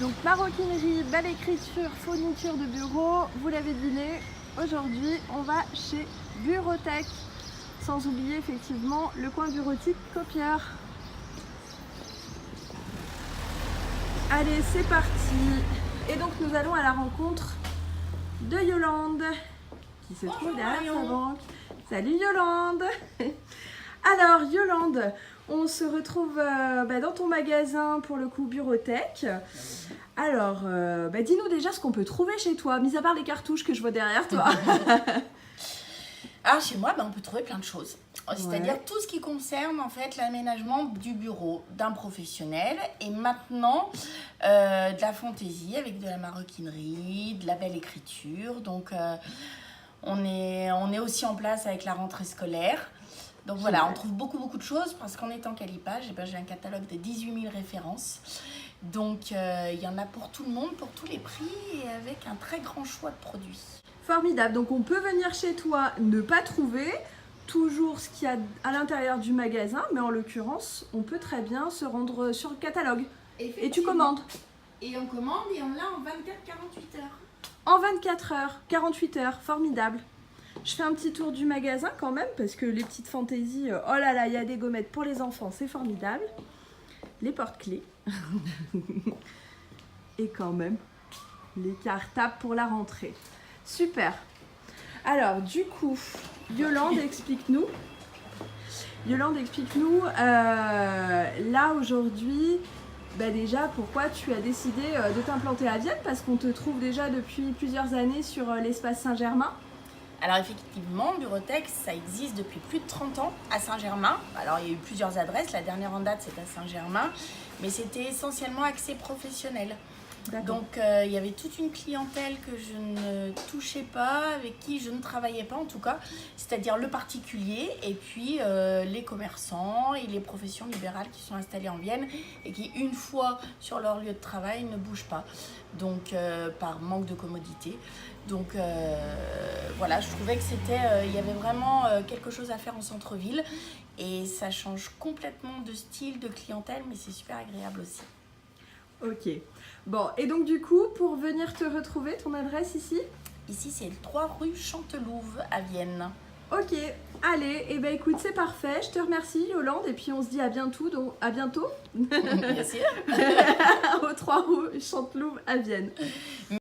Donc maroquinerie, belle écriture, fourniture de bureau, vous l'avez deviné, aujourd'hui on va chez Bureauthèque, sans oublier effectivement le coin bureautique copieur. Allez, c'est parti. Et donc nous allons à la rencontre de Yolande, qui se trouve derrière sa banque. Salut Yolande. Alors Yolande, on se retrouve dans ton magasin pour le coup Bureauthèque. Alors, dis-nous déjà ce qu'on peut trouver chez toi, mis à part les cartouches que je vois derrière toi. Alors chez moi, on peut trouver plein de choses. C'est-à-dire Ouais. tout ce qui concerne en fait l'aménagement du bureau d'un professionnel et maintenant de la fantaisie avec de la maroquinerie, de la belle écriture. Donc on est aussi en place avec la rentrée scolaire. Donc voilà, on trouve beaucoup de choses parce qu'en étant Calipage, j'ai un catalogue de 18 000 références. Donc il y en a pour tout le monde, pour tous les prix et avec un très grand choix de produits. Formidable, donc on peut venir chez toi, ne pas trouver toujours ce qu'il y a à l'intérieur du magasin, mais en l'occurrence, on peut très bien se rendre sur le catalogue. Et tu commandes Et on commande et on l'a en 24-48 heures. en 24 heures, 48 heures, formidable. Je fais un petit tour du magasin quand même, parce que les petites fantaisies, oh là là, il y a des gommettes pour les enfants, c'est formidable. Les porte-clés. Et quand même, les cartables pour la rentrée. Super. Alors, du coup, Yolande, explique-nous. Yolande, explique-nous, là aujourd'hui, déjà, pourquoi tu as décidé de t'implanter à Vienne, parce qu'on te trouve déjà depuis plusieurs années sur l'espace Saint-Germain. Alors effectivement, Bureauthèque, ça existe depuis plus de 30 ans à Saint-Germain. Alors il y a eu plusieurs adresses, la dernière en date c'est à Saint-Germain, mais c'était essentiellement axé professionnel. Donc il y avait toute une clientèle que je ne touchais pas, avec qui je ne travaillais pas en tout cas, c'est-à-dire le particulier et puis les commerçants et les professions libérales qui sont installées en Vienne et qui une fois sur leur lieu de travail ne bougent pas, donc par manque de commodité. Donc voilà, je trouvais que il y avait vraiment quelque chose à faire en centre-ville et ça change complètement de style, de clientèle, mais c'est super agréable aussi. Ok. Bon, et donc du coup, pour venir te retrouver, ton adresse ici? Ici, c'est le 3 rue Chantelouve à Vienne. Ok, allez, et écoute, c'est parfait. Je te remercie Yolande, et puis on se dit à bientôt, à bientôt Bien sûr. au 3 rue Chantelouve à Vienne.